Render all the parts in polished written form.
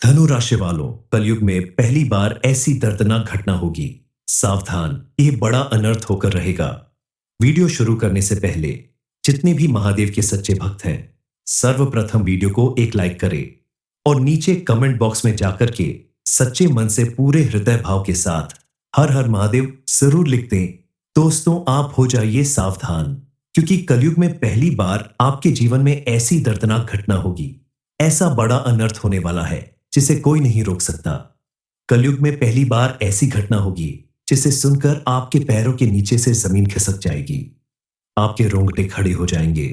धनु राशि वालों, कलयुग में पहली बार ऐसी दर्दनाक घटना होगी। सावधान, ये बड़ा अनर्थ होकर रहेगा। वीडियो शुरू करने से पहले जितने भी महादेव के सच्चे भक्त हैं, सर्वप्रथम वीडियो को एक लाइक करें और नीचे कमेंट बॉक्स में जाकर के सच्चे मन से पूरे हृदय भाव के साथ हर हर महादेव जरूर लिख दें। दोस्तों, आप हो जाइए सावधान, क्योंकि कलयुग में पहली बार आपके जीवन में ऐसी दर्दनाक घटना होगी। ऐसा बड़ा अनर्थ होने वाला है जिसे कोई नहीं रोक सकता। कलयुग में पहली बार ऐसी घटना होगी जिसे सुनकर आपके पैरों के नीचे से जमीन खिसक जाएगी। आपके रोंगटे खड़े हो जाएंगे।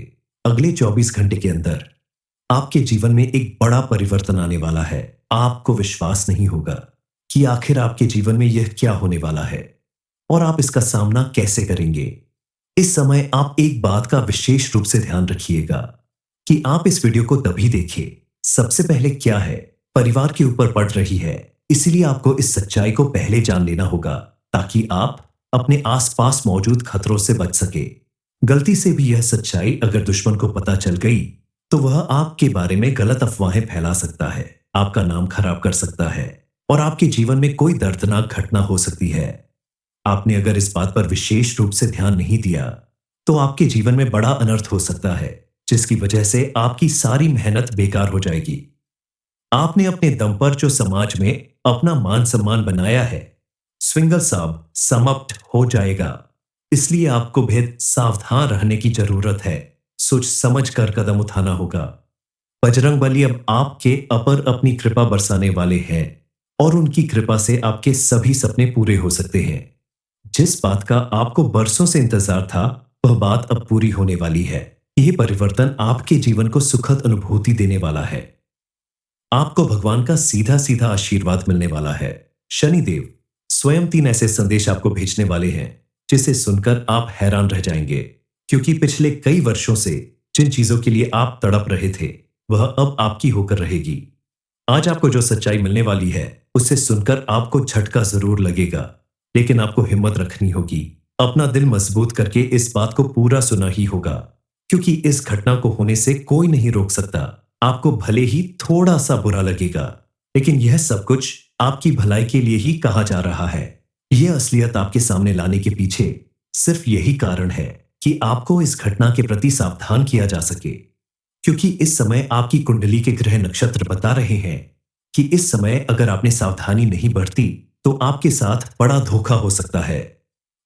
अगले 24 घंटे के अंदर आपके जीवन में एक बड़ा परिवर्तन आने वाला है। आपको विश्वास नहीं होगा कि आखिर आपके जीवन में यह क्या होने वाला है और आप इसका सामना कैसे करेंगे। इस समय आप एक बात का विशेष रूप से ध्यान रखिएगा कि आप इस वीडियो को तभी देखें। सबसे पहले क्या है, परिवार के ऊपर पड़ रही है, इसीलिए आपको इस सच्चाई को पहले जान लेना होगा ताकि आप अपने आसपास मौजूद खतरों से बच सके। गलती से भी यह सच्चाई अगर दुश्मन को पता चल गई तो वह आपके बारे में गलत अफवाहें फैला सकता है, आपका नाम खराब कर सकता है और आपके जीवन में कोई दर्दनाक घटना हो सकती है। आपने अगर इस बात पर विशेष रूप से ध्यान नहीं दिया तो आपके जीवन में बड़ा अनर्थ हो सकता है, जिसकी वजह से आपकी सारी मेहनत बेकार हो जाएगी। आपने अपने दम पर जो समाज में अपना मान सम्मान बनाया है, स्विंगल साहब समाप्त हो जाएगा। इसलिए आपको बेहद सावधान रहने की जरूरत है। सोच समझ कर कदम उठाना होगा। बजरंगबली अब आपके अपर अपनी कृपा बरसाने वाले हैं और उनकी कृपा से आपके सभी सपने पूरे हो सकते हैं। जिस बात का आपको बरसों से इंतजार था, वह बात अब पूरी होने वाली है। यह परिवर्तन आपके जीवन को सुखद अनुभूति देने वाला है। आपको भगवान का सीधा सीधा आशीर्वाद मिलने वाला है। शनिदेव स्वयं 3 ऐसे संदेश आपको भेजने वाले हैं जिसे सुनकर आप हैरान रह जाएंगे, क्योंकि पिछले कई वर्षों से जिन चीजों के लिए आप तड़प रहे थे वह अब आपकी होकर रहेगी। आज आपको जो सच्चाई मिलने वाली है उसे सुनकर आपको झटका जरूर लगेगा, लेकिन आपको हिम्मत रखनी होगी। अपना दिल मजबूत करके इस बात को पूरा सुना ही होगा, क्योंकि इस घटना को होने से कोई नहीं रोक सकता। आपको भले ही थोड़ा सा बुरा लगेगा, लेकिन यह सब कुछ आपकी भलाई के लिए ही कहा जा रहा है। यह असलियत आपके सामने लाने के पीछे सिर्फ यही कारण है कि आपको इस घटना के प्रति सावधान किया जा सके, क्योंकि इस समय आपकी कुंडली के ग्रह नक्षत्र बता रहे हैं कि इस समय अगर आपने सावधानी नहीं बरती तो आपके साथ बड़ा धोखा हो सकता है।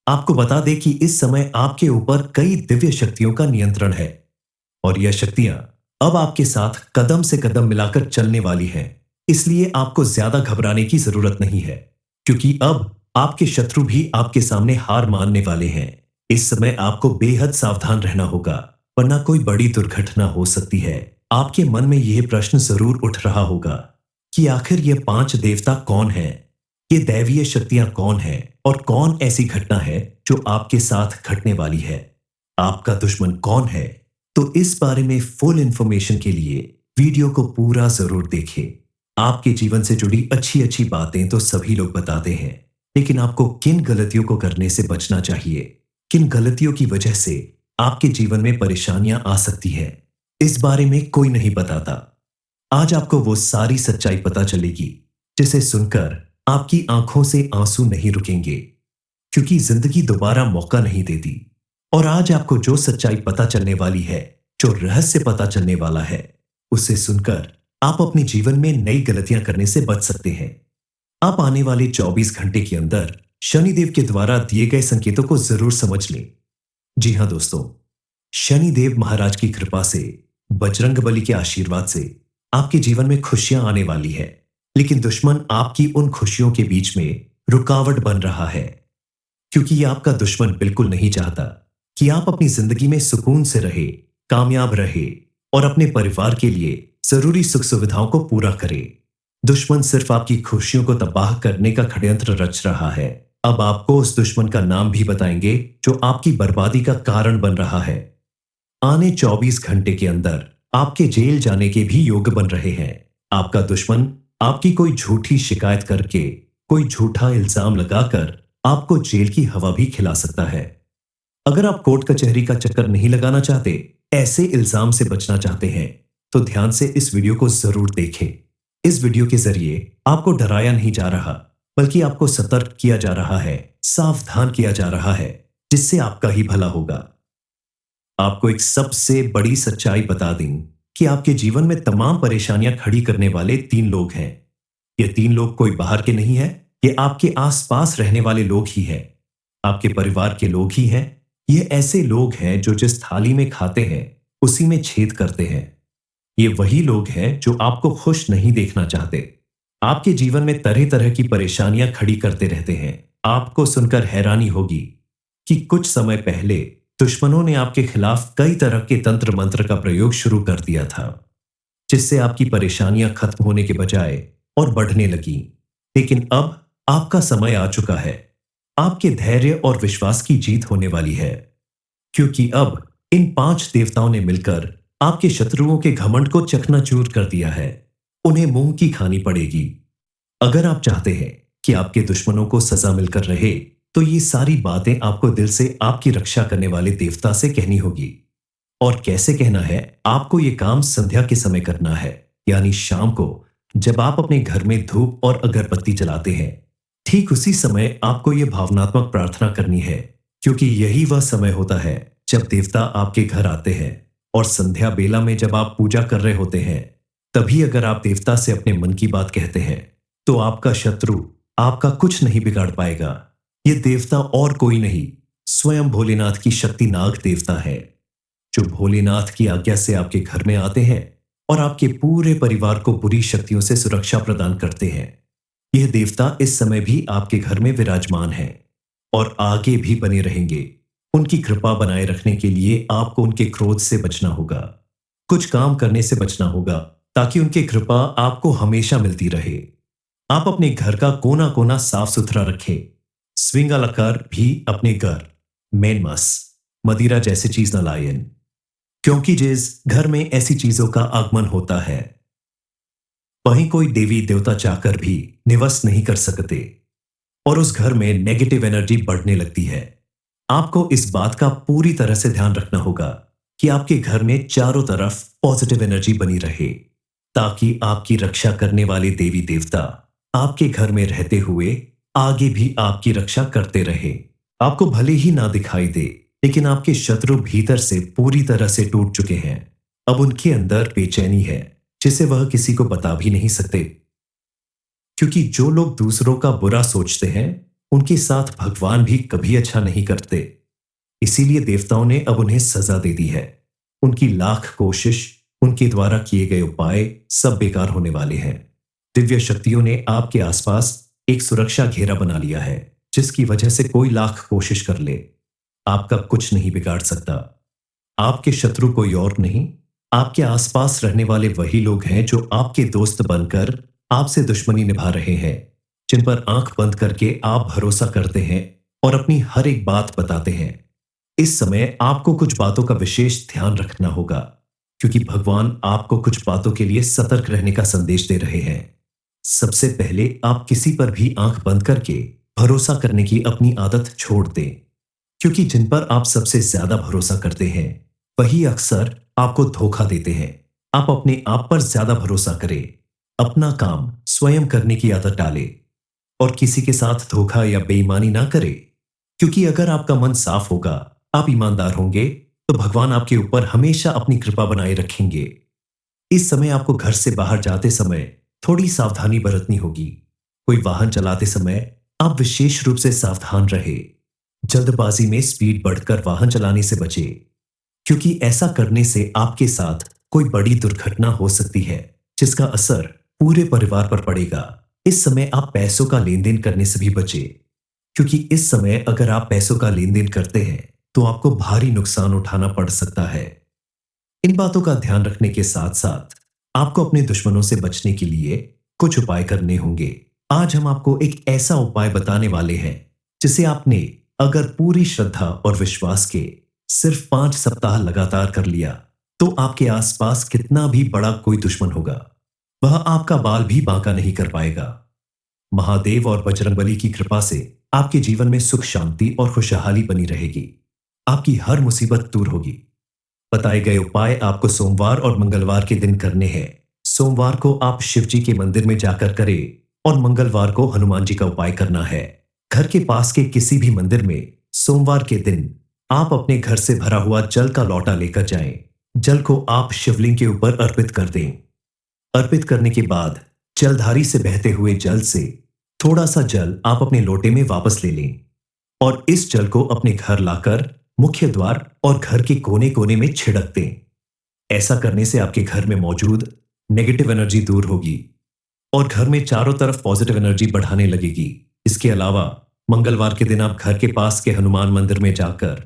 आपको बता दें कि इस समय आपके ऊपर कई दिव्य शक्तियों का नियंत्रण है और यह शक्तियां अब आपके साथ कदम से कदम मिलाकर चलने वाली हैं। इसलिए आपको ज्यादा घबराने की जरूरत नहीं है, क्योंकि अब आपके शत्रु भी आपके सामने हार मानने वाले हैं। इस समय आपको बेहद सावधान रहना होगा, वरना कोई बड़ी दुर्घटना हो सकती है। आपके मन में यह प्रश्न जरूर उठ रहा होगा कि आखिर ये 5 देवता कौन हैं? ये दैवीय शक्तियां कौन हैं और कौन ऐसी घटना है जो आपके साथ घटने वाली है? आपका दुश्मन कौन है? तो इस बारे में फुल इंफॉर्मेशन के लिए वीडियो को पूरा जरूर देखें। आपके जीवन से जुड़ी अच्छी अच्छी बातें तो सभी लोग बताते हैं, लेकिन आपको किन गलतियों को करने से बचना चाहिए, किन गलतियों की वजह से आपके जीवन में परेशानियां आ सकती है, इस बारे में कोई नहीं बताता। आज आपको वो सारी सच्चाई पता चलेगी जिसे सुनकर आपकी आंखों से आंसू नहीं रुकेंगे, क्योंकि जिंदगी दोबारा मौका नहीं देती। और आज आपको जो सच्चाई पता चलने वाली है, जो रहस्य पता चलने वाला है, उसे सुनकर आप अपने जीवन में नई गलतियां करने से बच सकते हैं। आप आने वाले 24 घंटे के अंदर शनिदेव के द्वारा दिए गए संकेतों को जरूर समझ लें। जी हां दोस्तों, शनिदेव महाराज की कृपा से, बजरंगबली के आशीर्वाद से आपके जीवन में खुशियां आने वाली है, लेकिन दुश्मन आपकी उन खुशियों के बीच में रुकावट बन रहा है, क्योंकि ये आपका दुश्मन बिल्कुल नहीं चाहता कि आप अपनी जिंदगी में सुकून से रहे, कामयाब रहे और अपने परिवार के लिए जरूरी सुख सुविधाओं को पूरा करे। दुश्मन सिर्फ आपकी खुशियों को तबाह करने का षड्यंत्र रच रहा है। अब आपको उस दुश्मन का नाम भी बताएंगे जो आपकी बर्बादी का कारण बन रहा है। आने 24 घंटे के अंदर आपके जेल जाने के भी योग बन रहे हैं। आपका दुश्मन आपकी कोई झूठी शिकायत करके, कोई झूठा इल्जाम लगाकर आपको जेल की हवा भी खिला सकता है। अगर आप कोर्ट कचहरी का चक्कर नहीं लगाना चाहते, ऐसे इल्जाम से बचना चाहते हैं, तो ध्यान से इस वीडियो को जरूर देखें। इस वीडियो के जरिए आपको डराया नहीं जा रहा, बल्कि आपको सतर्क किया जा रहा है, सावधान किया जा रहा है, जिससे आपका ही भला होगा। आपको एक सबसे बड़ी सच्चाई बता दें कि आपके जीवन में तमाम परेशानियां खड़ी करने वाले 3 लोग हैं। ये 3 लोग कोई बाहर के नहीं है, ये आपके आसपास रहने वाले लोग ही हैं। आपके परिवार के लोग ही हैं। ये ऐसे लोग हैं जो जिस थाली में खाते हैं, उसी में छेद करते हैं। ये वही लोग हैं जो आपको खुश नहीं देखना चाहते। आपके जीवन में तरह तरह की परेशानियां खड़ी करते रहते हैं। आपको सुनकर हैरानी होगी कि कुछ समय पहले दुश्मनों ने आपके खिलाफ कई तरह के तंत्र मंत्र का प्रयोग शुरू कर दिया था, जिससे आपकी परेशानियां खत्म होने के बजाय और बढ़ने लगी। लेकिन अब आपका समय आ चुका है। आपके धैर्य और विश्वास की जीत होने वाली है, क्योंकि अब इन 5 देवताओं ने मिलकर आपके शत्रुओं के घमंड को चकनाचूर कर दिया है। उन्हें मुंह की खानी पड़ेगी। अगर आप चाहते हैं कि आपके दुश्मनों को सजा मिलकर रहे, तो ये सारी बातें आपको दिल से आपकी रक्षा करने वाले देवता से कहनी होगी। और कैसे कहना है? आपको ये काम संध्या के समय करना है, यानी शाम को, जब आप अपने घर में धूप और अगरबत्ती जलाते हैं। ठीक उसी समय आपको ये भावनात्मक प्रार्थना करनी है, क्योंकि यही वह समय होता है जब देवता आपके घर आते हैं। और संध्या बेला में जब आप पूजा कर रहे होते हैं, तभी अगर आप देवता से अपने मन की बात कहते हैं, तो आपका शत्रु आपका कुछ नहीं बिगाड़ पाएगा। ये देवता और कोई नहीं, स्वयं भोलेनाथ की शक्ति नाग देवता है, जो भोलेनाथ की आज्ञा से आपके घर में आते हैं और आपके पूरे परिवार को बुरी शक्तियों से सुरक्षा प्रदान करते हैं। यह देवता इस समय भी आपके घर में विराजमान है और आगे भी बने रहेंगे। उनकी कृपा बनाए रखने के लिए आपको उनके क्रोध से बचना होगा, कुछ काम करने से बचना होगा, ताकि उनकी कृपा आपको हमेशा मिलती रहे। आप अपने घर का कोना कोना साफ सुथरा रखें। स्विंगालकार भी अपने घर मेन मांस, मदिरा जैसी चीज न लाएं, क्योंकि जिस घर में ऐसी चीजों का आगमन होता है, वहीं कोई देवी देवता चाहकर भी निवास नहीं कर सकते और उस घर में नेगेटिव एनर्जी बढ़ने लगती है। आपको इस बात का पूरी तरह से ध्यान रखना होगा कि आपके घर में चारों तरफ पॉजिटिव एनर्जी बनी रहे, ताकि आपकी रक्षा करने वाले देवी देवता आपके घर में रहते हुए आगे भी आपकी रक्षा करते रहे। आपको भले ही ना दिखाई दे, लेकिन आपके शत्रु भीतर से पूरी तरह से टूट चुके हैं। अब उनके अंदर बेचैनी है, जिसे वह किसी को बता भी नहीं सकते, क्योंकि जो लोग दूसरों का बुरा सोचते हैं, उनके साथ भगवान भी कभी अच्छा नहीं करते। इसीलिए देवताओं ने अब उन्हें सजा दे दी है। उनकी लाख कोशिश, उनके द्वारा किए गए उपाय सब बेकार होने वाले हैं। दिव्य शक्तियों ने आपके आसपास एक सुरक्षा घेरा बना लिया है, जिसकी वजह से कोई लाख कोशिश कर ले, आपका कुछ नहीं बिगाड़ सकता। आपके शत्रु कोई और नहीं, आपके आसपास रहने वाले वही लोग हैं जो आपके दोस्त बनकर आपसे दुश्मनी निभा रहे हैं, जिन पर आंख बंद करके आप भरोसा करते हैं और अपनी हर एक बात बताते हैं। इस समय आपको कुछ बातों का विशेष ध्यान रखना होगा, क्योंकि भगवान आपको कुछ बातों के लिए सतर्क रहने का संदेश दे रहे हैं। सबसे पहले आप किसी पर भी आंख बंद करके भरोसा करने की अपनी आदत छोड़ दें, क्योंकि जिन पर आप सबसे ज्यादा भरोसा करते हैं, वही अक्सर आपको धोखा देते हैं। आप अपने आप पर ज्यादा भरोसा करें, अपना काम स्वयं करने की आदत डालें और किसी के साथ धोखा या बेईमानी ना करें, क्योंकि अगर आपका मन साफ होगा, आप ईमानदार होंगे, तो भगवान आपके ऊपर हमेशा अपनी कृपा बनाए रखेंगे। इस समय आपको घर से बाहर जाते समय थोड़ी सावधानी बरतनी होगी। कोई वाहन चलाते समय आप विशेष रूप से सावधान रहे। जल्दबाजी में स्पीड बढ़कर वाहन चलाने से बचे, क्योंकि ऐसा करने से आपके साथ कोई बड़ी दुर्घटना हो सकती है, जिसका असर पूरे परिवार पर पड़ेगा। इस समय आप पैसों का लेन देन करने से भी बचे, क्योंकि इस समय अगर आप पैसों का लेन देन करते हैं, तो आपको भारी नुकसान उठाना पड़ सकता है। इन बातों का ध्यान रखने के साथ साथ आपको अपने दुश्मनों से बचने के लिए कुछ उपाय करने होंगे। आज हम आपको एक ऐसा उपाय बताने वाले हैं, जिसे आपने अगर पूरी श्रद्धा और विश्वास के सिर्फ 5 सप्ताह लगातार कर लिया, तो आपके आसपास कितना भी बड़ा कोई दुश्मन होगा, वह आपका बाल भी बांका नहीं कर पाएगा। महादेव और बजरंगबली की कृपा से आपके जीवन में सुख शांति और खुशहाली बनी रहेगी। आपकी हर मुसीबत दूर होगी। बताए गए उपाय आपको सोमवार और मंगलवार के दिन करने हैं। सोमवार को आप शिव जी के मंदिर में जाकर करें और मंगलवार को हनुमान जी का उपाय करना है। घर के पास के किसी भी मंदिर में सोमवार के दिन आप अपने घर से भरा हुआ जल का लौटा लेकर जाएं। जल को आप शिवलिंग के ऊपर अर्पित कर दें। अर्पित करने के बाद जलधारी से बहते हुए जल से थोड़ा सा जल आप अपने लोटे में वापस ले लें और इस जल को अपने घर लाकर मुख्य द्वार और घर के कोने कोने में छिड़क दें। ऐसा करने से आपके घर में मौजूद नेगेटिव एनर्जी दूर होगी और घर में चारों तरफ पॉजिटिव एनर्जी बढ़ाने लगेगी। इसके अलावा मंगलवार के दिन आप घर के पास के हनुमान मंदिर में जाकर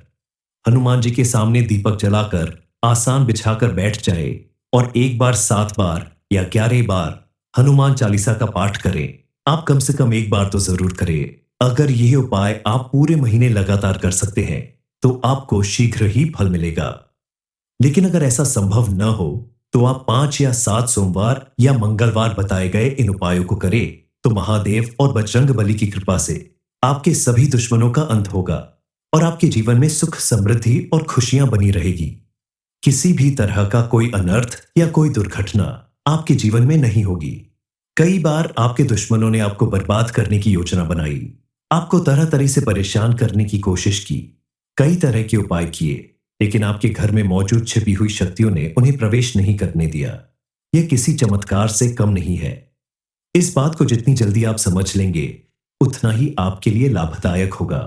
हनुमान जी के सामने दीपक जलाकर आसान बिछाकर बैठ जाए और एक बार 7 बार या 11 बार हनुमान चालीसा का पाठ करें। आप कम से कम एक बार तो जरूर करें। अगर यह उपाय आप पूरे महीने लगातार कर सकते हैं तो आपको शीघ्र ही फल मिलेगा। लेकिन अगर ऐसा संभव न हो तो आप 5 या 7 सोमवार या मंगलवार बताए गए इन उपायों को करें तो महादेव और बजरंग बली की कृपा से आपके सभी दुश्मनों का अंत होगा और आपके जीवन में सुख समृद्धि और खुशियां बनी रहेगी। किसी भी तरह का कोई अनर्थ या कोई दुर्घटना आपके जीवन में नहीं होगी। कई बार आपके दुश्मनों ने आपको बर्बाद करने की योजना बनाई, आपको तरह तरह से परेशान करने की कोशिश की, कई तरह के उपाय किए, लेकिन आपके घर में मौजूद छिपी हुई शक्तियों ने उन्हें प्रवेश नहीं करने दिया। यह किसी चमत्कार से कम नहीं है। इस बात को जितनी जल्दी आप समझ लेंगे उतना ही आपके लिए लाभदायक होगा।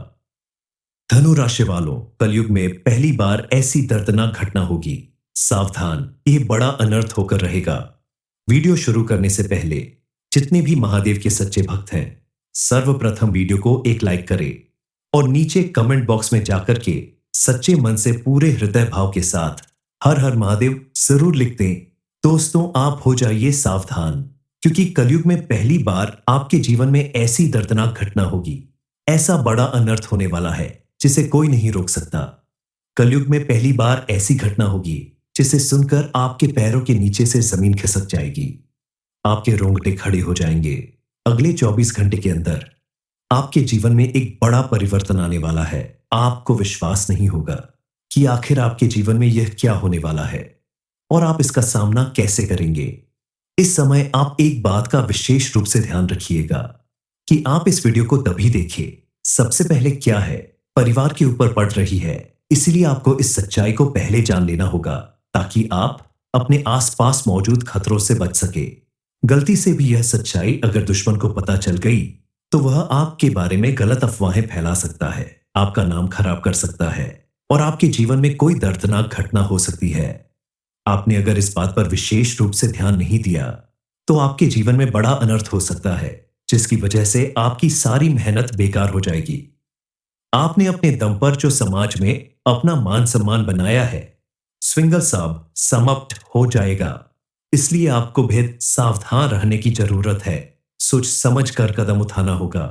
धनु राशि वालों, कलयुग में पहली बार ऐसी दर्दनाक घटना होगी। सावधान, यह बड़ा अनर्थ होकर रहेगा। वीडियो शुरू करने से पहले जितने भी महादेव के सच्चे भक्त हैं, सर्वप्रथम वीडियो को एक लाइक करें और नीचे कमेंट बॉक्स में जाकर के सच्चे मन से पूरे हृदय भाव के साथ हर हर महादेव जरूर लिख दें। दोस्तों, आप हो जाइए सावधान, क्योंकि कलयुग में पहली बार आपके जीवन में ऐसी दर्दनाक घटना होगी। ऐसा बड़ा अनर्थ होने वाला है जिसे कोई नहीं रोक सकता। कलयुग में पहली बार ऐसी घटना होगी जिसे सुनकर आपके पैरों के नीचे से जमीन खिसक जाएगी। आपके रोंगटे खड़े हो जाएंगे। अगले 24 घंटे के अंदर आपके जीवन में एक बड़ा परिवर्तन आने वाला है। आपको विश्वास नहीं होगा कि आखिर आपके जीवन में यह क्या होने वाला है और आप इसका सामना कैसे करेंगे। इस समय आप एक बात का विशेष रूप से ध्यान रखिएगा कि आप इस वीडियो को तभी देखें। सबसे पहले क्या है, परिवार के ऊपर पड़ रही है, इसलिए आपको इस सच्चाई को पहले जान लेना होगा ताकि आप अपने आसपास मौजूद खतरों से बच सके। गलती से भी यह सच्चाई अगर दुश्मन को पता चल गई तो वह आपके बारे में गलत अफवाहें फैला सकता है, आपका नाम खराब कर सकता है और आपके जीवन में कोई दर्दनाक घटना हो सकती है। आपने अगर इस बात पर विशेष रूप से ध्यान नहीं दिया तो आपके जीवन में बड़ा अनर्थ हो सकता है, जिसकी वजह से आपकी सारी मेहनत बेकार हो जाएगी। आपने अपने दम पर जो समाज में अपना मान सम्मान बनाया है, स्विंगल साहब समाप्त हो जाएगा। इसलिए आपको बेहद सावधान रहने की जरूरत है। सोच समझ कर कदम उठाना होगा।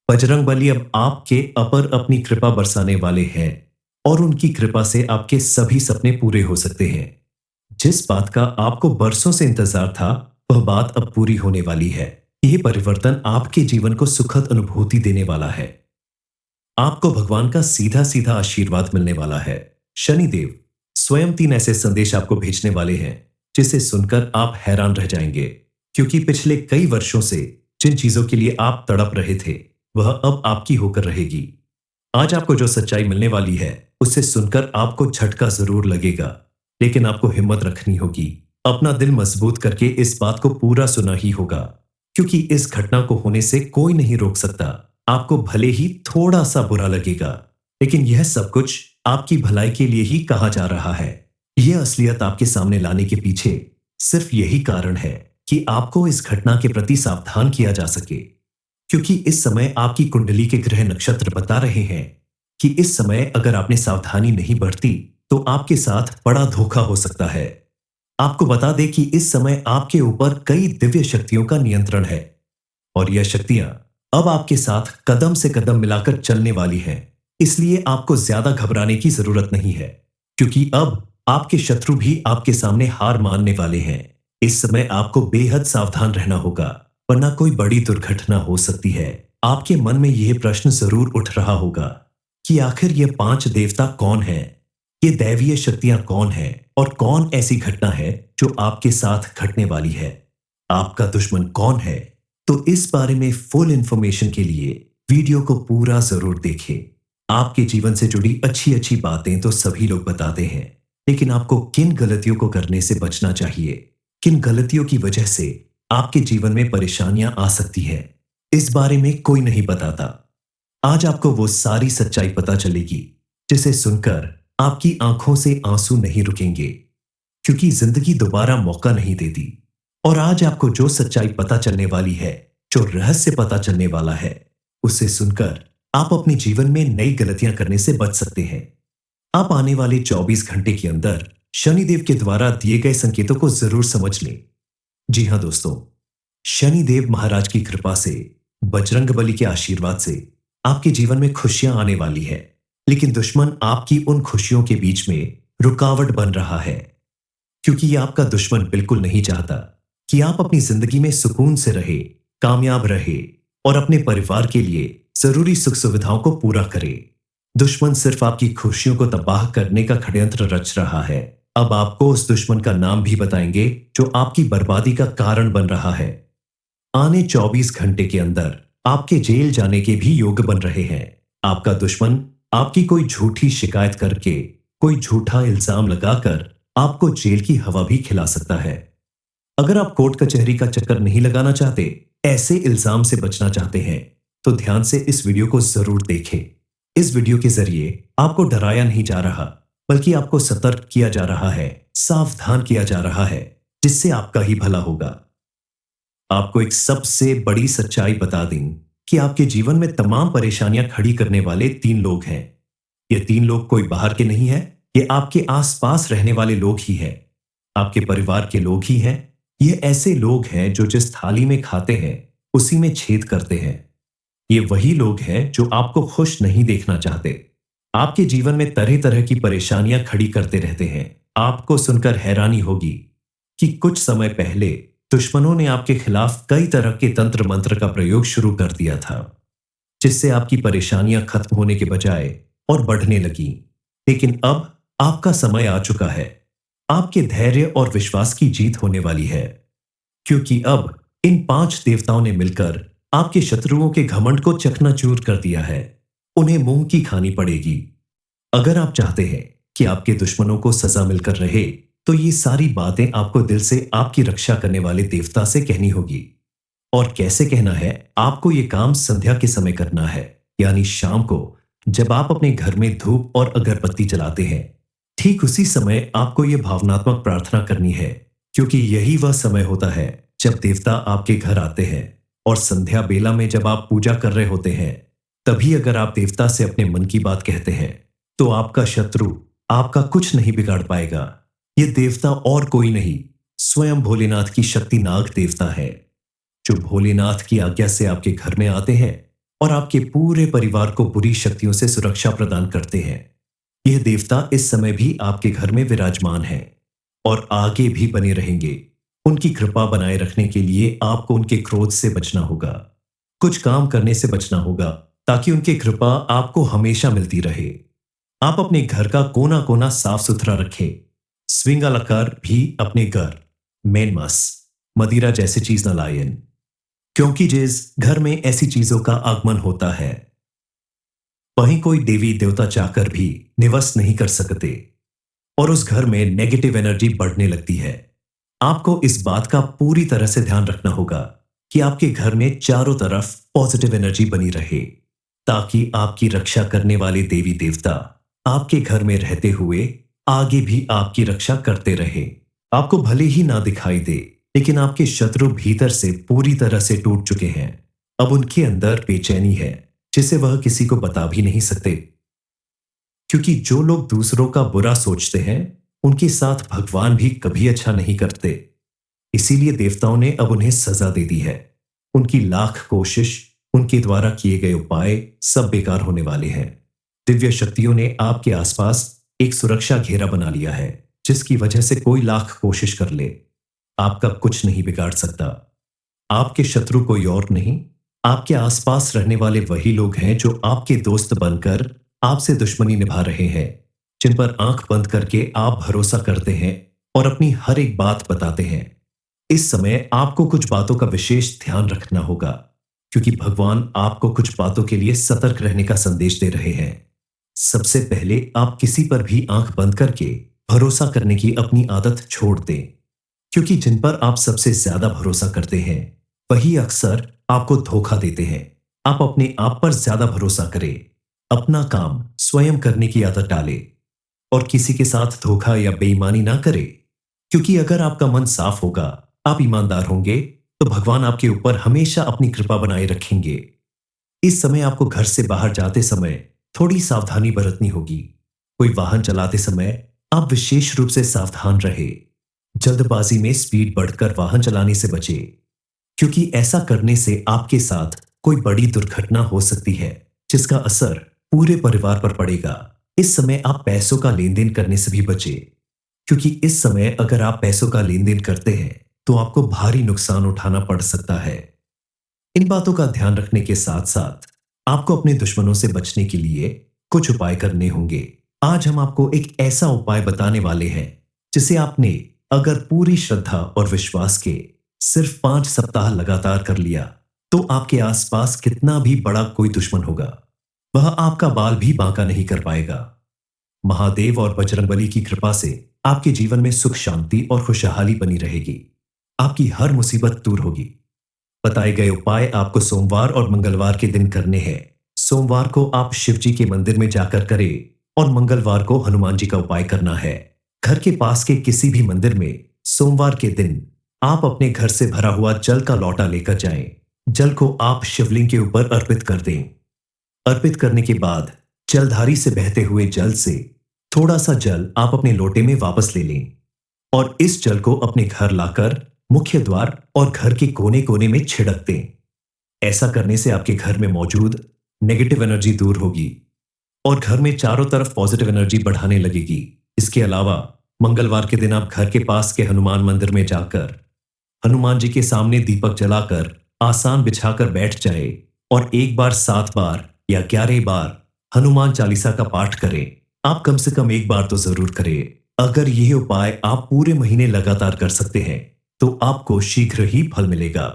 बजरंग बली अब आपके अपर अपनी कृपा बरसाने वाले हैं और उनकी कृपा से आपके सभी सपने पूरे हो सकते हैं। जिस बात का आपको बरसों से इंतजार था वह बात अब पूरी होने वाली है। यह परिवर्तन आपके जीवन को सुखद अनुभूति देने वाला है। आपको भगवान का सीधा सीधा आशीर्वाद मिलने वाला है। शनिदेव स्वयं 3 ऐसे संदेश आपको भेजने वाले हैं जिसे सुनकर आप हैरान रह जाएंगे, क्योंकि पिछले कई वर्षों से जिन चीजों के लिए आप तड़प रहे थे वह अब आपकी होकर रहेगी। आज आपको जो सच्चाई मिलने वाली है उसे सुनकर आपको झटका जरूर लगेगा, लेकिन आपको हिम्मत रखनी होगी। अपना दिल मजबूत करके इस बात को पूरा सुना ही होगा, क्योंकि इस घटना को होने से कोई नहीं रोक सकता। आपको भले ही थोड़ा सा बुरा लगेगा, लेकिन यह सब कुछ आपकी भलाई के लिए ही कहा जा रहा है। यह असलियत आपके सामने लाने के पीछे सिर्फ यही कारण है कि आपको इस घटना के प्रति सावधान किया जा सके, क्योंकि इस समय आपकी कुंडली के ग्रह नक्षत्र बता रहे हैं कि इस समय अगर आपने सावधानी नहीं बरती तो आपके साथ बड़ा धोखा हो सकता है। आपको बता दें कि इस समय आपके ऊपर कई दिव्य शक्तियों का नियंत्रण है और यह शक्तियां अब आपके साथ कदम से कदम मिलाकर चलने वाली हैं। इसलिए आपको ज्यादा घबराने की जरूरत नहीं है, क्योंकि अब आपके शत्रु भी आपके सामने हार मानने वाले हैं। इस समय आपको बेहद सावधान रहना होगा, वरना कोई बड़ी दुर्घटना हो सकती है। आपके मन में यह प्रश्न जरूर उठ रहा होगा कि आखिर ये 5 देवता कौन हैं? ये दैवीय शक्तियां कौन है और कौन ऐसी घटना है जो आपके साथ घटने वाली है, आपका दुश्मन कौन है, तो इस बारे में फुल इंफॉर्मेशन के लिए वीडियो को पूरा जरूर देखें। आपके जीवन से जुड़ी अच्छी अच्छी बातें तो सभी लोग बताते हैं, लेकिन आपको किन गलतियों को करने से बचना चाहिए, किन गलतियों की वजह से आपके जीवन में परेशानियां आ सकती है, इस बारे में कोई नहीं बताता। आज आपको वो सारी सच्चाई पता चलेगी जिसे सुनकर आपकी आंखों से आंसू नहीं रुकेंगे, क्योंकि जिंदगी दोबारा मौका नहीं देती। और आज आपको जो सच्चाई पता चलने वाली है, जो रहस्य पता चलने वाला है, उसे सुनकर आप अपने जीवन में नई गलतियां करने से बच सकते हैं। आप आने वाले 24 घंटे के अंदर शनिदेव के द्वारा दिए गए संकेतों को जरूर समझ लें। जी हां दोस्तों, शनिदेव महाराज की कृपा से, बजरंगबली के आशीर्वाद से आपके जीवन में खुशियां आने वाली है, लेकिन दुश्मन आपकी उन खुशियों के बीच में रुकावट बन रहा है, क्योंकि ये आपका दुश्मन बिल्कुल नहीं चाहता कि आप अपनी जिंदगी में सुकून से रहे, कामयाब रहे और अपने परिवार के लिए जरूरी सुख सुविधाओं को पूरा करे। दुश्मन सिर्फ आपकी खुशियों को तबाह करने का षड्यंत्र रच रहा है। अब आपको उस दुश्मन का नाम भी बताएंगे जो आपकी बर्बादी का कारण बन रहा है। आने 24 घंटे के अंदर आपके जेल जाने के भी योग बन रहे हैं। आपका दुश्मन आपकी कोई झूठी शिकायत करके, कोई झूठा इल्जाम लगाकर आपको जेल की हवा भी खिला सकता है। अगर आप कोर्ट कचहरी का चक्कर नहीं लगाना चाहते, ऐसे इल्जाम से बचना चाहते हैं, तो ध्यान से इस वीडियो को जरूर देखें। इस वीडियो के जरिए आपको डराया नहीं जा रहा, बल्कि आपको सतर्क किया जा रहा है, सावधान किया जा रहा है, जिससे आपका ही भला होगा। आपको एक सबसे बड़ी सच्चाई बता दें कि आपके जीवन में तमाम परेशानियां खड़ी करने वाले 3 लोग हैं। ये 3 लोग कोई बाहर के नहीं है, ये आपके आसपास रहने वाले लोग ही हैं, आपके परिवार के लोग ही हैं। ये ऐसे लोग हैं जो जिस थाली में खाते हैं उसी में छेद करते हैं। ये वही लोग हैं जो आपको खुश नहीं देखना चाहते, आपके जीवन में तरह तरह की परेशानियां खड़ी करते रहते हैं। आपको सुनकर हैरानी होगी कि कुछ समय पहले दुश्मनों ने आपके खिलाफ कई तरह के तंत्र मंत्र का प्रयोग शुरू कर दिया था, जिससे आपकी परेशानियां खत्म होने के बजाय और बढ़ने लगी। लेकिन अब आपका समय आ चुका है। आपके धैर्य और विश्वास की जीत होने वाली है, क्योंकि अब इन 5 देवताओं ने मिलकर आपके शत्रुओं के घमंड को चकनाचूर कर दिया है। उन्हें मुंह की खानी पड़ेगी। अगर आप चाहते हैं कि आपके दुश्मनों को सजा मिलकर रहे, तो ये सारी बातें आपको दिल से आपकी रक्षा करने वाले देवता से कहनी होगी। और कैसे कहना है? आपको ये काम संध्या के समय करना है, यानी शाम को, जब आप अपने घर में धूप और अगरबत्ती जलाते हैं। ठीक उसी समय आपको ये भावनात्मक प्रार्थना करनी है, क्योंकि यही वह समय होता है जब देवता आपके घर आते हैं। और संध्या बेला में जब आप पूजा कर रहे होते हैं, तभी अगर आप देवता से अपने मन की बात कहते हैं, तो आपका शत्रु आपका कुछ नहीं बिगाड़ पाएगा। ये देवता और कोई नहीं, स्वयं भोलेनाथ की शक्ति नाग देवता है, जो भोलेनाथ की आज्ञा से आपके घर में आते हैं और आपके पूरे परिवार को बुरी शक्तियों से सुरक्षा प्रदान करते हैं। यह देवता इस समय भी आपके घर में विराजमान है और आगे भी बने रहेंगे। उनकी कृपा बनाए रखने के लिए आपको उनके क्रोध से बचना होगा, कुछ काम करने से बचना होगा, ताकि उनकी कृपा आपको हमेशा मिलती रहे। आप अपने घर का कोना कोना साफ सुथरा रखें। स्विंगालकार भी अपने घर मेन मांस, मदिरा जैसी चीज न लाएं, क्योंकि जिस घर में ऐसी चीजों का आगमन होता है, वहीं कोई देवी देवता चाहकर भी निवास नहीं कर सकते और उस घर में नेगेटिव एनर्जी बढ़ने लगती है। आपको इस बात का पूरी तरह से ध्यान रखना होगा कि आपके घर में चारों तरफ पॉजिटिव एनर्जी बनी रहे, ताकि आपकी रक्षा करने वाले देवी देवता आपके घर में रहते हुए आगे भी आपकी रक्षा करते रहे। आपको भले ही ना दिखाई दे, लेकिन आपके शत्रु भीतर से पूरी तरह से टूट चुके हैं। अब उनके अंदर बेचैनी है, जिसे वह किसी को बता भी नहीं सकते, क्योंकि जो लोग दूसरों का बुरा सोचते हैं, उनके साथ भगवान भी कभी अच्छा नहीं करते। इसीलिए देवताओं ने अब उन्हें सजा दे दी है। उनकी लाख कोशिश, उनके द्वारा किए गए उपाय सब बेकार होने वाले हैं। दिव्य शक्तियों ने आपके आसपास एक सुरक्षा घेरा बना लिया है, जिसकी वजह से कोई लाख कोशिश कर ले, आपका कुछ नहीं बिगाड़ सकता। आपके शत्रु कोई और नहीं, आपके आसपास रहने वाले वही लोग हैं जो आपके दोस्त बनकर आपसे दुश्मनी निभा रहे हैं, जिन पर आंख बंद करके आप भरोसा करते हैं और अपनी हर एक बात बताते हैं। इस समय आपको कुछ बातों का विशेष ध्यान रखना होगा, क्योंकि भगवान आपको कुछ बातों के लिए सतर्क रहने का संदेश दे रहे हैं। सबसे पहले आप किसी पर भी आंख बंद करके भरोसा करने की अपनी आदत छोड़ दें, क्योंकि जिन पर आप सबसे ज्यादा भरोसा करते हैं वही अक्सर आपको धोखा देते हैं। आप अपने आप पर ज्यादा भरोसा करें, अपना काम स्वयं करने की आदत डालें और किसी के साथ धोखा या बेईमानी ना करें, क्योंकि अगर आपका मन साफ होगा, आप ईमानदार होंगे, तो भगवान आपके ऊपर हमेशा अपनी कृपा बनाए रखेंगे। इस समय आपको घर से बाहर जाते समय थोड़ी सावधानी बरतनी होगी। कोई वाहन चलाते समय आप विशेष रूप से सावधान रहे। जल्दबाजी में स्पीड बढ़कर वाहन चलाने से बचे, क्योंकि ऐसा करने से आपके साथ कोई बड़ी दुर्घटना हो सकती है, जिसका असर पूरे परिवार पर पड़ेगा। इस समय आप पैसों का लेन देन करने से भी बचे, क्योंकि इस समय अगर आप पैसों का लेन देन करते हैं तो आपको भारी नुकसान उठाना पड़ सकता है। इन बातों का ध्यान रखने के साथ साथ आपको अपने दुश्मनों से बचने के लिए कुछ उपाय करने होंगे। आज हम आपको एक ऐसा उपाय बताने वाले हैं जिसे आपने अगर पूरी श्रद्धा और विश्वास के सिर्फ 5 सप्ताह लगातार कर लिया, तो आपके आसपास कितना भी बड़ा कोई दुश्मन होगा, वह आपका बाल भी बांका नहीं कर पाएगा। महादेव और बजरंगबली की कृपा से आपके जीवन में सुख शांति और खुशहाली बनी रहेगी। आपकी हर मुसीबत दूर होगी। बताए गए उपाय आपको सोमवार और मंगलवार के दिन करने हैं। सोमवार को आप शिव जी के मंदिर में जाकर करें और मंगलवार को हनुमान जी का उपाय करना है। घर के पास के किसी भी मंदिर में सोमवार के दिन आप अपने घर से भरा हुआ जल का लौटा लेकर जाएं। जल को आप शिवलिंग के ऊपर अर्पित कर दें। अर्पित करने के बाद जलधारी से बहते हुए जल से थोड़ा सा जल आप अपने लोटे में वापस ले लें और इस जल को अपने घर लाकर मुख्य द्वार और घर के कोने कोने में छिड़क दें। ऐसा करने से आपके घर में मौजूद नेगेटिव एनर्जी दूर होगी और घर में चारों तरफ पॉजिटिव एनर्जी बढ़ाने लगेगी। इसके अलावा मंगलवार के दिन आप घर के पास के हनुमान मंदिर में जाकर हनुमान जी के सामने दीपक जलाकर आसान बिछाकर बैठ जाए और एक बार 7 बार या 11 बार हनुमान चालीसा का पाठ करें। आप कम से कम एक बार तो जरूर करें। अगर यह उपाय आप पूरे महीने लगातार कर सकते हैं तो आपको शीघ्र ही फल मिलेगा।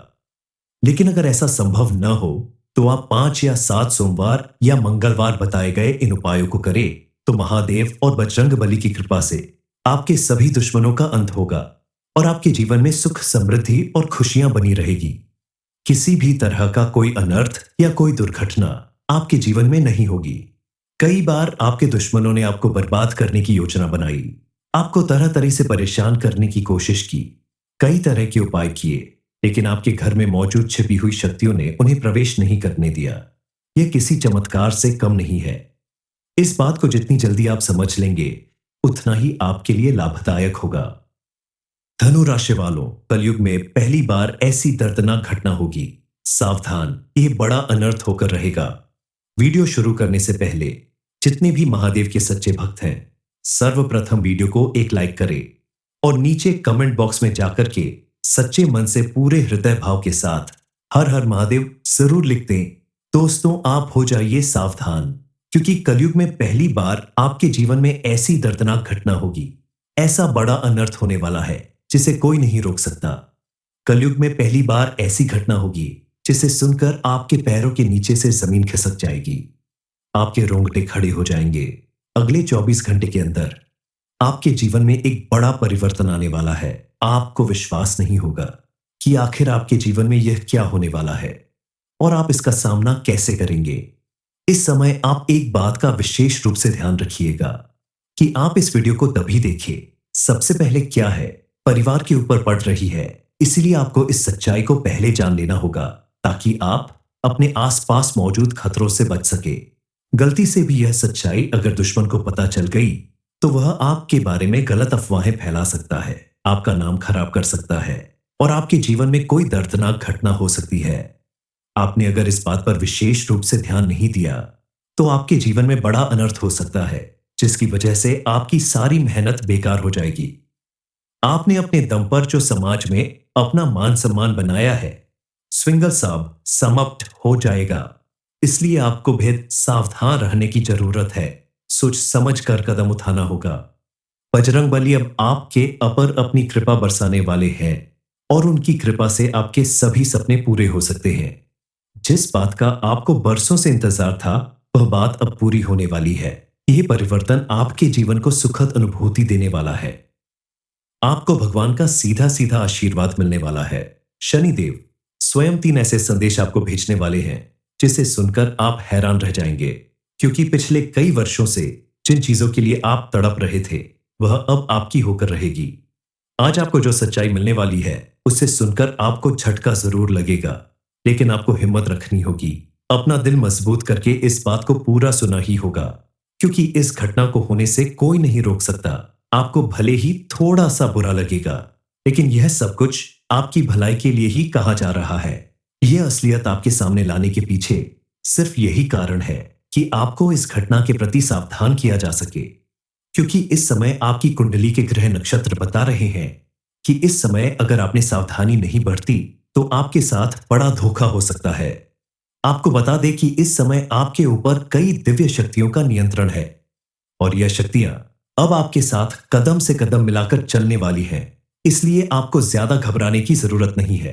लेकिन अगर ऐसा संभव न हो तो आप 5 या 7 सोमवार या मंगलवार बताए गए इन उपायों को करें, तो महादेव और बजरंगबली की कृपा से आपके सभी दुश्मनों का अंत होगा और आपके जीवन में सुख समृद्धि और खुशियां बनी रहेगी। किसी भी तरह का कोई अनर्थ या कोई दुर्घटना आपके जीवन में नहीं होगी। कई बार आपके दुश्मनों ने आपको बर्बाद करने की योजना बनाई, आपको तरह तरह से परेशान करने की कोशिश की, कई तरह के उपाय किए, लेकिन आपके घर में मौजूद छिपी हुई शक्तियों ने उन्हें प्रवेश नहीं करने दिया। यह किसी चमत्कार से कम नहीं है। इस बात को जितनी जल्दी आप समझ लेंगे उतना ही आपके लिए लाभदायक होगा। धनु राशि वालों, कलयुग में पहली बार ऐसी दर्दनाक घटना होगी। सावधान, यह बड़ा अनर्थ होकर रहेगा। वीडियो शुरू करने से पहले जितने भी महादेव के सच्चे भक्त हैं, सर्वप्रथम वीडियो को एक लाइक करें और नीचे कमेंट बॉक्स में जाकर के सच्चे मन से पूरे हृदय भाव के साथ हर हर महादेव जरूर लिख दें। दोस्तों, आप हो जाइए सावधान, क्योंकि कलयुग में पहली बार आपके जीवन में ऐसी दर्दनाक घटना होगी। ऐसा बड़ा अनर्थ होने वाला है जिसे कोई नहीं रोक सकता। कलयुग में पहली बार ऐसी घटना होगी जिसे सुनकर आपके पैरों के नीचे से जमीन खिसक जाएगी। आपके रोंगटे खड़े हो जाएंगे। अगले 24 घंटे के अंदर आपके जीवन में एक बड़ा परिवर्तन आने वाला है। आपको विश्वास नहीं होगा कि आखिर आपके जीवन में यह क्या होने वाला है और आप इसका सामना कैसे करेंगे। इस समय आप एक बात का विशेष रूप से ध्यान रखिएगा कि आप इस वीडियो को तभी देखें। सबसे पहले क्या है, परिवार के ऊपर पड़ रही है, इसीलिए आपको इस सच्चाई को पहले जान लेना होगा ताकि आप अपने आसपास मौजूद खतरों से बच सके। गलती से भी यह सच्चाई अगर दुश्मन को पता चल गई तो वह आपके बारे में गलत अफवाहें फैला सकता है, आपका नाम खराब कर सकता है और आपके जीवन में कोई दर्दनाक घटना हो सकती है। आपने अगर इस बात पर विशेष रूप से ध्यान नहीं दिया तो आपके जीवन में बड़ा अनर्थ हो सकता है, जिसकी वजह से आपकी सारी मेहनत बेकार हो जाएगी। आपने अपने दम पर जो समाज में अपना मान सम्मान बनाया है, स्विंगल साहब समाप्त हो जाएगा। इसलिए आपको बेहद सावधान रहने की जरूरत है। सोच समझ कर कदम उठाना होगा। बजरंगबली अब आपके अपर अपनी कृपा बरसाने वाले हैं और उनकी कृपा से आपके सभी सपने पूरे हो सकते हैं। जिस बात का आपको बरसों से इंतजार था, वह बात अब पूरी होने वाली है। यह परिवर्तन आपके जीवन को सुखद अनुभूति देने वाला है। आपको भगवान का सीधा सीधा आशीर्वाद मिलने वाला है। शनिदेव स्वयं 3 ऐसे संदेश आपको भेजने वाले हैं जिसे सुनकर आप हैरान रह जाएंगे, क्योंकि पिछले कई वर्षों से जिन चीजों के लिए आप तड़प रहे थे, वह अब आपकी होकर रहेगी। आज आपको जो सच्चाई मिलने वाली है, उसे सुनकर आपको झटका जरूर लगेगा, लेकिन आपको हिम्मत रखनी होगी। अपना दिल मजबूत करके इस बात को पूरा सुना ही होगा, क्योंकि इस घटना को होने से कोई नहीं रोक सकता। आपको भले ही थोड़ा सा बुरा लगेगा, लेकिन यह सब कुछ आपकी भलाई के लिए ही कहा जा रहा है। यह असलियत आपके सामने लाने के पीछे सिर्फ यही कारण है कि आपको इस घटना के प्रति सावधान किया जा सके, क्योंकि इस समय आपकी कुंडली के ग्रह नक्षत्र बता रहे हैं कि इस समय अगर आपने सावधानी नहीं बरती तो आपके साथ बड़ा धोखा हो सकता है। आपको बता दें कि इस समय आपके ऊपर कई दिव्य शक्तियों का नियंत्रण है और यह शक्तियां अब आपके साथ कदम से कदम मिलाकर चलने वाली हैं। इसलिए आपको ज्यादा घबराने की जरूरत नहीं है,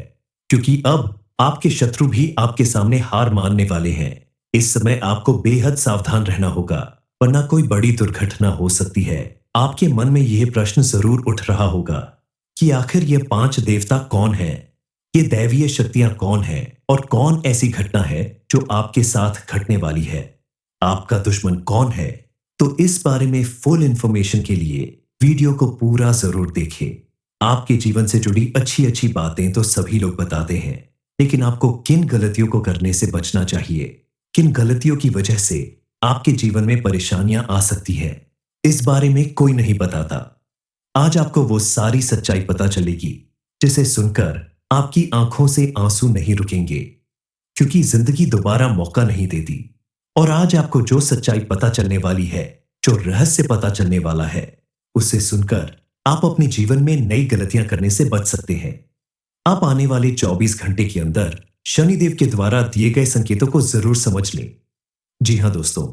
क्योंकि अब आपके शत्रु भी आपके सामने हार मानने वाले हैं। इस समय आपको बेहद सावधान रहना होगा, वरना कोई बड़ी दुर्घटना हो सकती है। आपके मन में यह प्रश्न जरूर उठ रहा होगा कि आखिर ये 5 देवता कौन है, ये दैवीय शक्तियां कौन है और कौन ऐसी घटना है जो आपके साथ घटने वाली है। आपका दुश्मन कौन है? तो इस बारे में फुल इंफॉर्मेशन के लिए वीडियो को पूरा जरूर देखें। आपके जीवन से जुड़ी अच्छी अच्छी बातें तो सभी लोग बताते हैं, लेकिन आपको किन गलतियों को करने से बचना चाहिए, किन गलतियों की वजह से आपके जीवन में परेशानियां आ सकती है, इस बारे में कोई नहीं बताता। आज आपको वो सारी सच्चाई पता चलेगी जिसे सुनकर आपकी आंखों से आंसू नहीं रुकेंगे, क्योंकि जिंदगी दोबारा मौका नहीं देती। और आज आपको जो सच्चाई पता चलने वाली है, जो रहस्य पता चलने वाला है, उसे सुनकर आप अपने जीवन में नई गलतियां करने से बच सकते हैं। आप आने वाले 24 घंटे के अंदर शनिदेव के द्वारा दिए गए संकेतों को जरूर समझ लें। जी हां दोस्तों,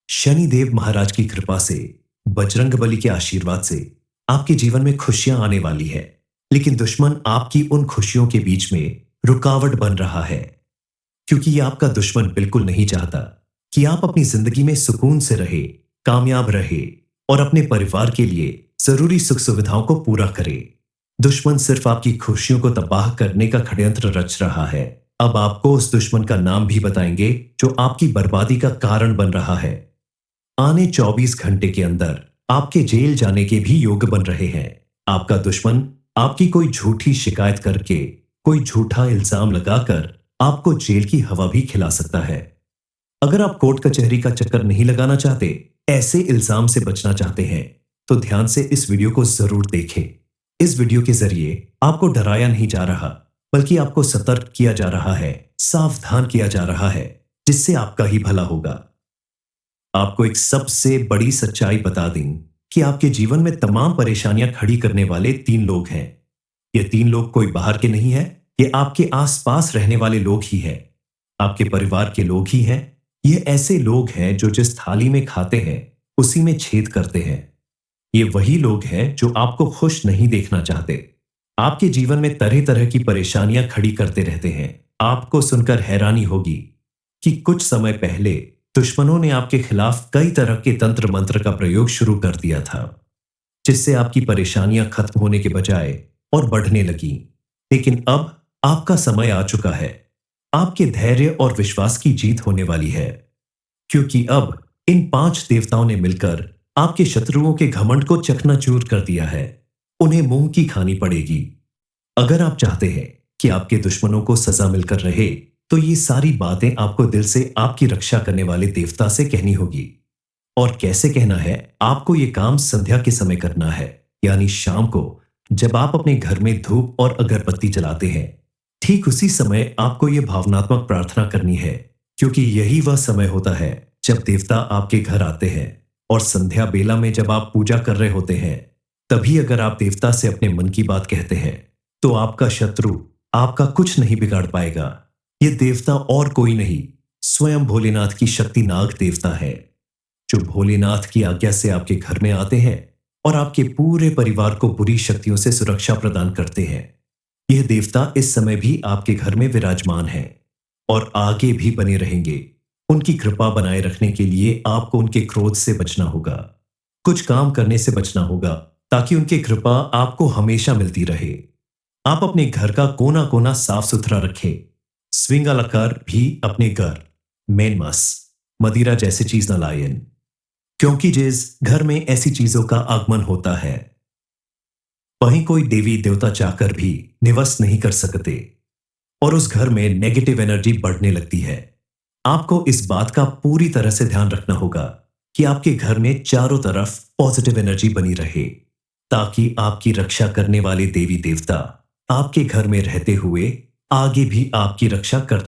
शनिदेव महाराज की कृपा से, बजरंगबली के आशीर्वाद से आपके जीवन में खुशियां आने वाली है, लेकिन दुश्मन आपकी उन खुशियों के बीच में रुकावट बन रहा है, क्योंकि ये आपका दुश्मन बिल्कुल नहीं चाहता कि आप अपनी जिंदगी में सुकून से रहे, कामयाब रहे और अपने परिवार के लिए जरूरी सुख सुविधाओं को पूरा करे। दुश्मन सिर्फ आपकी खुशियों को तबाह करने का षड्यंत्र रच रहा है। अब आपको उस दुश्मन का नाम भी बताएंगे जो आपकी बर्बादी का कारण बन रहा है। आने 24 घंटे के अंदर आपके जेल जाने के भी योग बन रहे हैं। आपका दुश्मन आपकी कोई झूठी शिकायत करके, कोई झूठा इल्जाम लगाकर आपको जेल की हवा भी खिला सकता है। अगर आप कोर्ट कचहरी का चक्कर नहीं लगाना चाहते, ऐसे इल्जाम से बचना चाहते हैं, तो ध्यान से इस वीडियो को जरूर देखें। इस वीडियो के जरिए आपको डराया नहीं जा रहा, बल्कि आपको सतर्क किया जा रहा है, सावधान किया जा रहा है, जिससे आपका ही भला होगा। आपको एक सबसे बड़ी सच्चाई बता दें कि आपके जीवन में तमाम परेशानियां खड़ी करने वाले 3 लोग हैं। ये 3 लोग कोई बाहर के नहीं है, ये आपके आसपास रहने वाले लोग ही हैं, आपके परिवार के लोग ही हैं। ये ऐसे लोग हैं जो जिस थाली में खाते हैं, उसी में छेद करते हैं। ये वही लोग हैं जो आपको खुश नहीं देखना चाहते, आपके जीवन में तरह तरह की परेशानियां खड़ी करते रहते हैं। आपको सुनकर हैरानी होगी कि कुछ समय पहले दुश्मनों ने आपके खिलाफ कई तरह के तंत्र मंत्र का प्रयोग शुरू कर दिया था, जिससे आपकी परेशानियां खत्म होने के बजाय और बढ़ने लगी। लेकिन अब आपका समय आ चुका है। आपके धैर्य और विश्वास की जीत होने वाली है, क्योंकि अब इन 5 देवताओं ने मिलकर आपके शत्रुओं के घमंड को चकनाचूर कर दिया है। उन्हें मुंह की खानी पड़ेगी। अगर आप चाहते हैं कि आपके दुश्मनों को सजा मिलकर रहे, तो ये सारी बातें आपको दिल से आपकी रक्षा करने वाले देवता से कहनी होगी। और कैसे कहना है? आपको ये काम संध्या के समय करना है, यानी शाम को, जब आप अपने घर में धूप और अगरबत्ती जलाते हैं। ठीक उसी समय आपको ये भावनात्मक प्रार्थना करनी है, क्योंकि यही वह समय होता है जब देवता आपके घर आते हैं। और संध्या बेला में जब आप पूजा कर रहे होते हैं, तभी अगर आप देवता से अपने मन की बात कहते हैं, तो आपका शत्रु आपका कुछ नहीं बिगाड़ पाएगा। ये देवता और कोई नहीं, स्वयं भोलेनाथ की शक्ति नाग देवता है। जो भोलेनाथ की आज्ञा से आपके घर में आते हैं और आपके पूरे परिवार को बुरी शक्तियों से सुरक्षा प्रदान करते हैं। यह देवता इस समय भी आपके घर में विराजमान है और आगे भी बने रहेंगे। उनकी कृपा बनाए रखने के लिए आपको उनके क्रोध से बचना होगा। कुछ काम करने से बचना होगा ताकि उनकी कृपा आपको हमेशा मिलती रहे। आप अपने घर का कोना कोना साफ सुथरा रखें। स्विंगालकार भी अपने घर मेन मांस मदिरा जैसी चीज न लाएं, क्योंकि जिस घर में ऐसी चीजों का आगमन होता है वहीं कोई देवी देवता चाहकर भी निवास नहीं कर सकते और उस घर में नेगेटिव एनर्जी बढ़ने लगती है। आपको इस बात का पूरी तरह से ध्यान रखना होगा कि आपके घर में चारों तरफ पॉजिटिव एनर्जी बनी रहे, ताकि आपकी रक्षा करने वाले देवी देवता आपके घर में रहते हुए आगे भी आपकी रक्षा कर